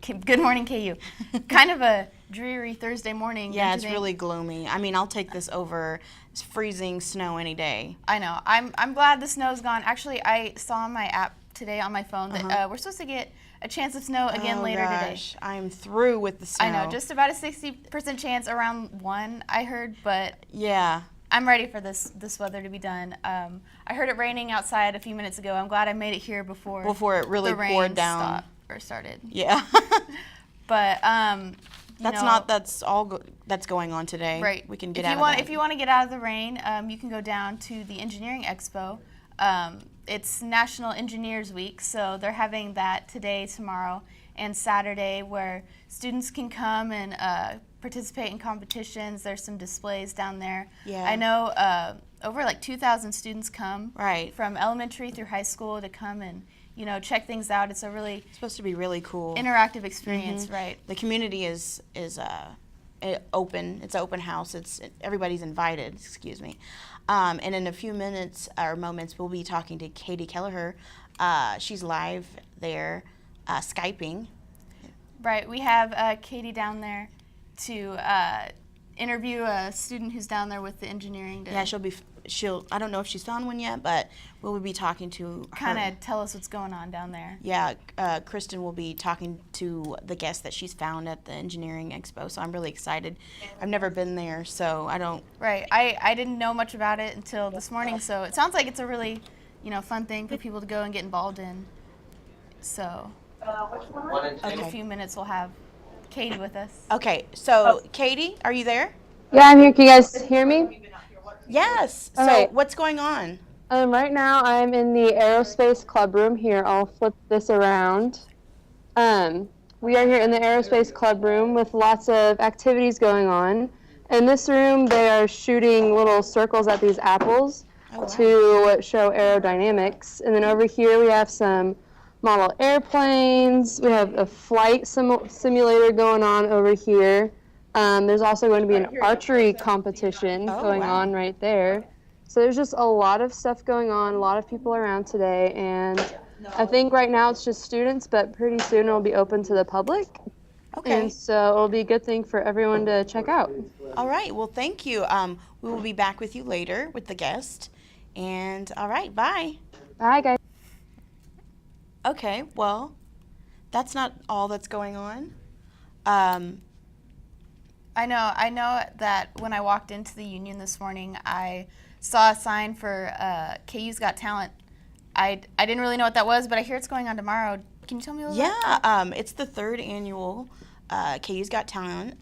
Good morning, KU. Kind of a dreary Thursday morning. Yeah, it's really gloomy. I mean, I'll take this over freezing snow any day. I know. I'm glad the snow's gone. Actually, I saw on my app today on my phone that we're supposed to get a chance of snow again later today. I'm through with the snow. I know, just about a 60% chance around 1, I heard, but yeah. I'm ready for this weather to be done. I heard it raining outside a few minutes ago. I'm glad I made it here before it really poured down or started. Yeah. But that's all that's going on today. Right. We can get out of that. If you want to get out of the rain, you can go down to the Engineering Expo. It's National Engineers Week, so they're having that today, tomorrow, and Saturday, where students can come and participate in competitions. There's some displays down there. Yeah. I know over like 2,000 students come from elementary through high school to come and check things out. It's supposed to be really cool interactive experience, right? The community is open. It's an open house. Everybody's invited. Excuse me. And in a few minutes or moments, we'll be talking to Katie Kelleher. She's live there, Skyping. Right. We have Katie down there to interview a student who's down there with the engineering. Yeah, she'll. I don't know if she's found one yet, but we'll be talking to her. Kind of tell us what's going on down there. Yeah, Kristen will be talking to the guests that she's found at the Engineering Expo, so I'm really excited. I've never been there, so I don't. Right. I didn't know much about it until this morning, so it sounds like it's a really, fun thing for people to go and get involved in. So, in a few minutes we'll have Katie with us. Okay, so Katie, are you there? Yeah, I'm here. Can you guys hear me? Yes. All so right. What's going on? Right now I'm in the Aerospace Club room here. I'll flip this around. We are here in the Aerospace Club room with lots of activities going on. In this room, they are shooting little circles at these apples to show aerodynamics. And then over here we have some model airplanes. We have a flight simulator going on over here. There's also going to be an archery competition going on right there. So there's just a lot of stuff going on, a lot of people around today, and I think right now it's just students, but pretty soon it'll be open to the public. Okay. And so it'll be a good thing for everyone to check out. All right. Well, thank you. We will be back with you later with the guest. And all right, bye. Bye, guys. Okay, well, that's not all that's going on. I know that when I walked into the Union this morning, I saw a sign for KU's Got Talent. I didn't really know what that was, but I hear it's going on tomorrow. Can you tell me a little bit? Yeah, it's the 3rd annual KU's Got Talent.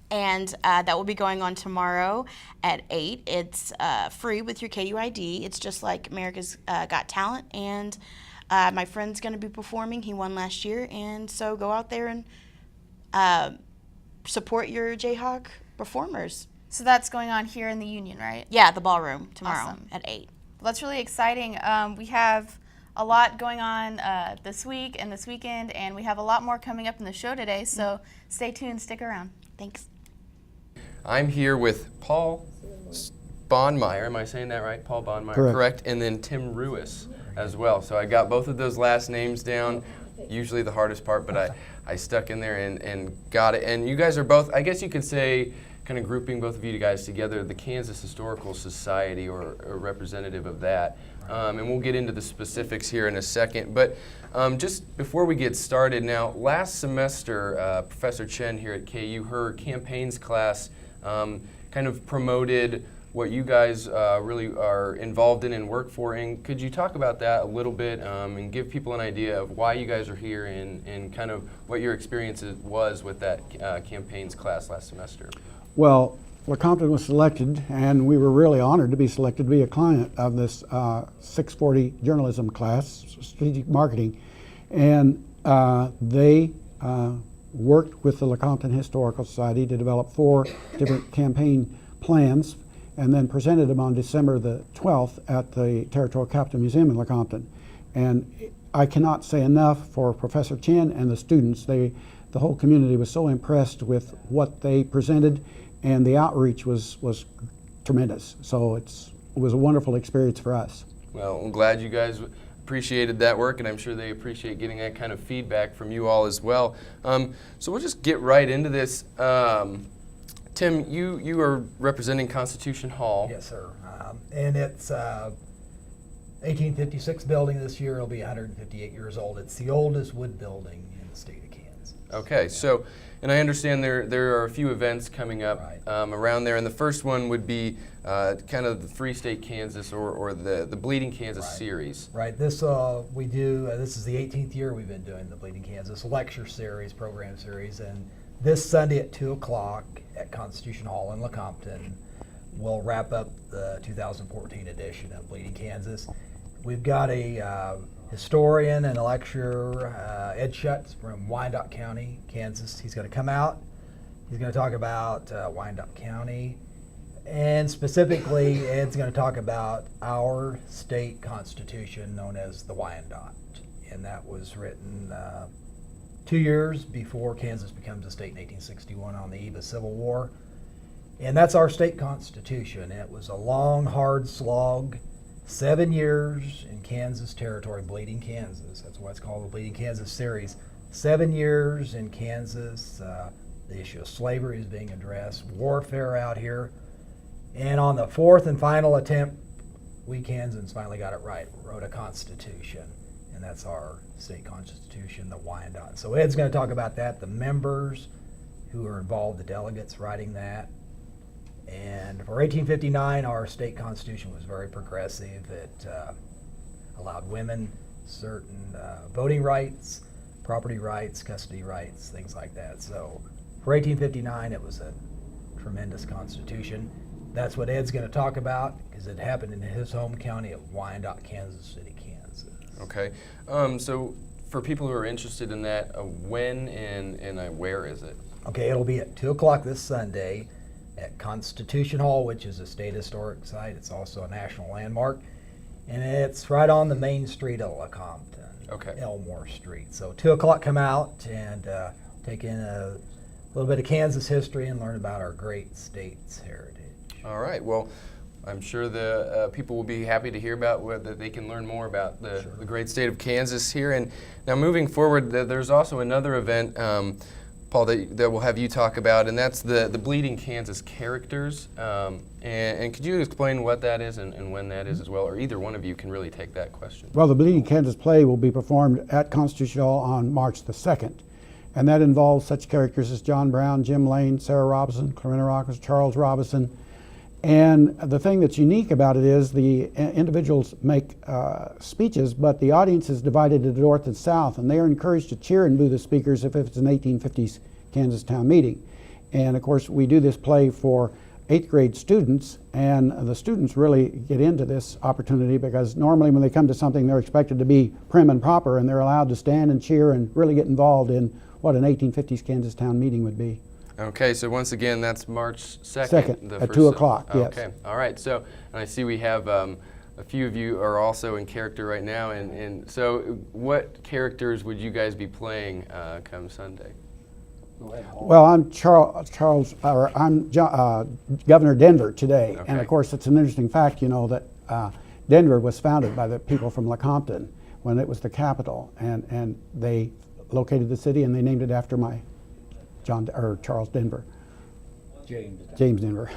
And that will be going on tomorrow at 8. It's free with your KU ID. It's just like America's Got Talent. And my friend's going to be performing. He won last year. And so go out there and support your Jayhawk performers. So that's going on here in the Union, right? Yeah, the ballroom tomorrow at 8. Well, that's really exciting. We have a lot going on this week and this weekend, and we have a lot more coming up in the show today. So stay tuned. Stick around. Thanks. I'm here with Paul Bahnmeier. Am I saying that right? Paul Bahnmeier. Correct. And then Tim Rues as well. So I got both of those last names down. Usually the hardest part, but I stuck in there and got it. And you guys are both, I guess you could say, kind of grouping both of you guys together, the Kansas Historical Society or a representative of that. And we'll get into the specifics here in a second. But just before we get started now, last semester, Professor Chen here at KU, her campaigns class kind of promoted what you guys really are involved in and work for. And could you talk about that a little bit and give people an idea of why you guys are here and kind of what your experience was with that campaigns class last semester? Well, Lecompton was selected, and we were really honored to be selected to be a client of this 640 journalism class, strategic marketing. And they worked with the Lecompton Historical Society to develop 4 different campaign plans and then presented them on December the 12th at the Territorial Capitol Museum in Lecompton. And I cannot say enough for Professor Chen and the students. The whole community was so impressed with what they presented, and the outreach was tremendous. So it was a wonderful experience for us. Well, I'm glad you guys appreciated that work, and I'm sure they appreciate getting that kind of feedback from you all as well. So we'll just get right into this. Tim, you are representing Constitution Hall. Yes, sir. And it's 1856 building this year. It'll be 158 years old. It's the oldest wood building in the state of Kansas. Okay, so, and I understand there are a few events coming up Right. around there, and the first one would be kind of the Free State Kansas or the Bleeding Kansas Right. series. Right. This we do. This is the 18th year we've been doing the Bleeding Kansas lecture series, program series, and this Sunday at 2 o'clock at Constitution Hall in Lecompton, we'll wrap up the 2014 edition of Bleeding Kansas. We've got a historian and a lecturer, Ed Schutz from Wyandotte County, Kansas. He's going to come out. He's going to talk about Wyandotte County. And specifically, Ed's going to talk about our state constitution known as the Wyandotte. And that was written 2 years before Kansas becomes a state in 1861 on the eve of Civil War. And that's our state constitution. It was a long, hard slog, 7 years in Kansas territory, Bleeding Kansas. That's why it's called the Bleeding Kansas series. 7 years in Kansas. The issue of slavery is being addressed, warfare out here. And on the fourth and final attempt, we Kansans finally got it right. We wrote a constitution, and that's our state constitution, the Wyandotte. So Ed's going to talk about that, the members who are involved, the delegates writing that. And for 1859, our state constitution was very progressive. It allowed women certain voting rights, property rights, custody rights, things like that. So for 1859, it was a tremendous constitution. That's what Ed's going to talk about, because it happened in his home county of Wyandotte, Kansas City, Kansas. Okay, so for people who are interested in that, when and where is it? Okay, it'll be at 2 o'clock this Sunday at Constitution Hall, which is a state historic site. It's also a national landmark. And it's right on the main street of Lecompton, Okay. Elmore Street. So 2 o'clock, come out and take in a little bit of Kansas history and learn about our great state's heritage. All right, well, I'm sure the people will be happy to hear about whether they can learn more about the great state of Kansas here. And now moving forward, there's also another event, Paul, that we'll have you talk about, and that's the Bleeding Kansas Characters. And could you explain what that is and when that is as well, or either one of you can really take that question. Well, the Bleeding Kansas play will be performed at Constitution Hall on March the 2nd. And that involves such characters as John Brown, Jim Lane, Sarah Robinson, Corinna Rockers, Charles Robinson. And the thing that's unique about it is the individuals make speeches, but the audience is divided into north and south, and they are encouraged to cheer and boo the speakers if it's an 1850s Kansas town meeting. And of course, we do this play for 8th grade students, and the students really get into this opportunity because normally when they come to something, they're expected to be prim and proper, and they're allowed to stand and cheer and really get involved in what an 1850s Kansas town meeting would be. Okay, so once again, that's March 2nd. Second, the at first 2 o'clock, yes. Okay, all right. So, and I see we have a few of you are also in character right now. And so what characters would you guys be playing come Sunday? Well, I'm Governor Denver today, and Okay. of course it's an interesting fact, you know, that Denver was founded by the people from Lecompton when it was the capital, and they located the city and they named it after my Charles Denver. James Denver.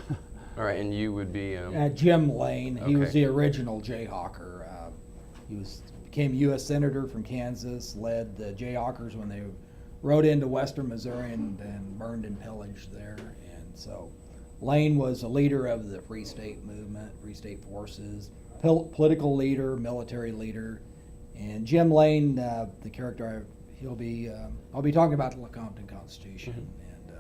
All right, and you would be Jim Lane, he was Okay. the original Jayhawker. He became U.S. Senator from Kansas, led the Jayhawkers when they rode into western Missouri and burned and pillaged there. And so Lane was a leader of the Free State movement, Free State forces, political leader, military leader. And Jim Lane, the character I'll be talking about the Lecompton Constitution, and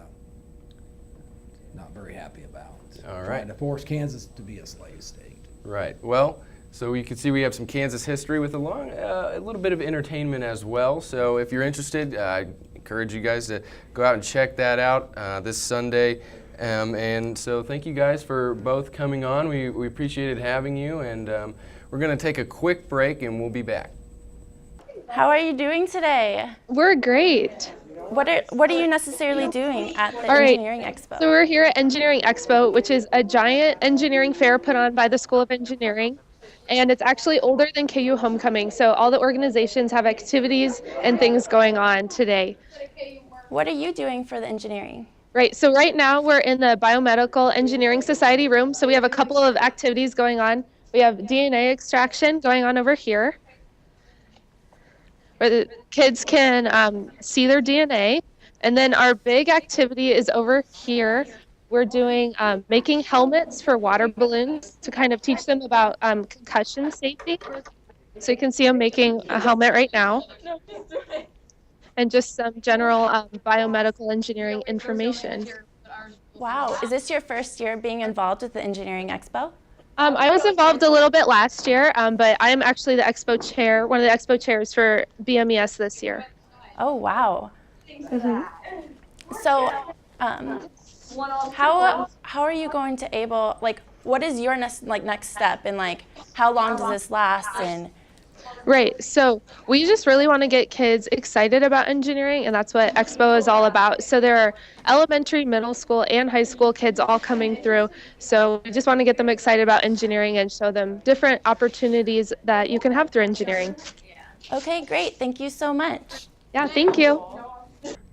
not very happy about All right. trying to force Kansas to be a slave state. right. Well, so you can see we have some Kansas history with a little bit of entertainment as well. So if you're interested, I encourage you guys to go out and check that out this Sunday. And so thank you guys for both coming on. We appreciated having you, and we're going to take a quick break and we'll be back. How are you doing today? We're great. What are you necessarily doing at the All right. Engineering Expo? So we're here at Engineering Expo, which is a giant engineering fair put on by the School of Engineering. and it's actually older than KU Homecoming. So all the organizations have activities and things going on today. What are you doing for the engineering? Right, so right now we're in the Biomedical Engineering Society room. So we have a couple of activities going on. We have DNA extraction going on over here, where the kids can see their DNA. And then our big activity is over here. We're doing making helmets for water balloons to kind of teach them about concussion safety. So you can see them making a helmet right now. And just some general biomedical engineering information. Wow, is this your first year being involved with the Engineering Expo? I was involved a little bit last year, but I am actually the expo chair, one of the expo chairs for BMES this year. Oh, wow. Mm-hmm. So, how are you going to able, like, what is your next step, and like, how long does this last? And Right, so we just really want to get kids excited about engineering, and that's what Expo is all about. So there are elementary, middle school, and high school kids all coming through. So we just want to get them excited about engineering and show them different opportunities that you can have through engineering. Okay, great. Thank you so much. Yeah, thank you.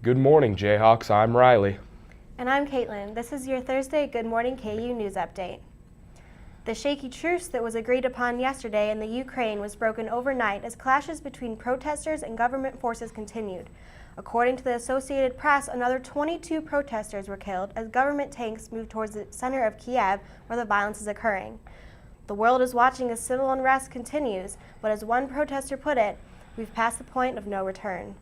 Good morning, Jayhawks. I'm Riley. And I'm Caitlin. This is your Thursday Good Morning KU News Update. The shaky truce that was agreed upon yesterday in the Ukraine was broken overnight as clashes between protesters and government forces continued. According to the Associated Press, another 22 protesters were killed as government tanks moved towards the center of Kiev where the violence is occurring. The world is watching as civil unrest continues, but as one protester put it, we've passed the point of no return.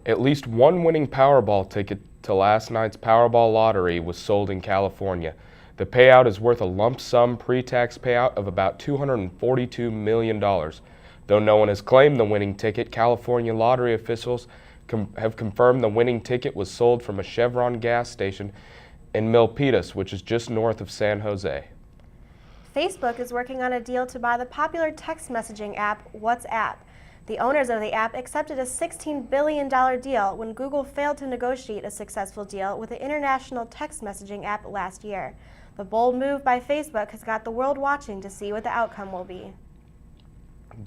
At least one winning Powerball ticket to last night's Powerball lottery was sold in California. The payout is worth a lump sum pre-tax payout of about $242 million. Though no one has claimed the winning ticket, California lottery officials have confirmed the winning ticket was sold from a Chevron gas station in Milpitas, which is just north of San Jose. Facebook is working on a deal to buy the popular text messaging app WhatsApp. The owners of the app accepted a $16 billion deal when Google failed to negotiate a successful deal with the international text messaging app last year. The bold move by Facebook has got the world watching to see what the outcome will be.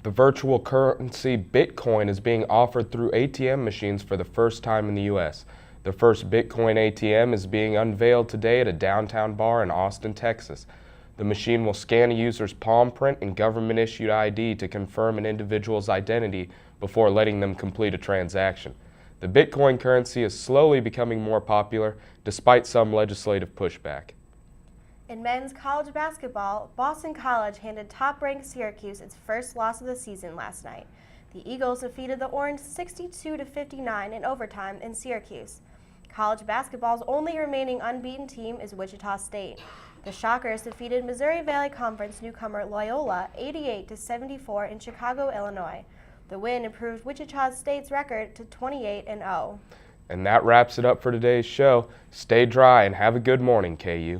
The virtual currency Bitcoin is being offered through ATM machines for the first time in the U.S. The first Bitcoin ATM is being unveiled today at a downtown bar in Austin, Texas. The machine will scan a user's palm print and government-issued ID to confirm an individual's identity before letting them complete a transaction. The Bitcoin currency is slowly becoming more popular, despite some legislative pushback. In men's college basketball, Boston College handed top-ranked Syracuse its first loss of the season last night. The Eagles defeated the Orange 62-59 in overtime in Syracuse. College basketball's only remaining unbeaten team is Wichita State. The Shockers defeated Missouri Valley Conference newcomer Loyola 88-74 in Chicago, Illinois. The win improved Wichita State's record to 28-0. And that wraps it up for today's show. Stay dry and have a good morning, KU.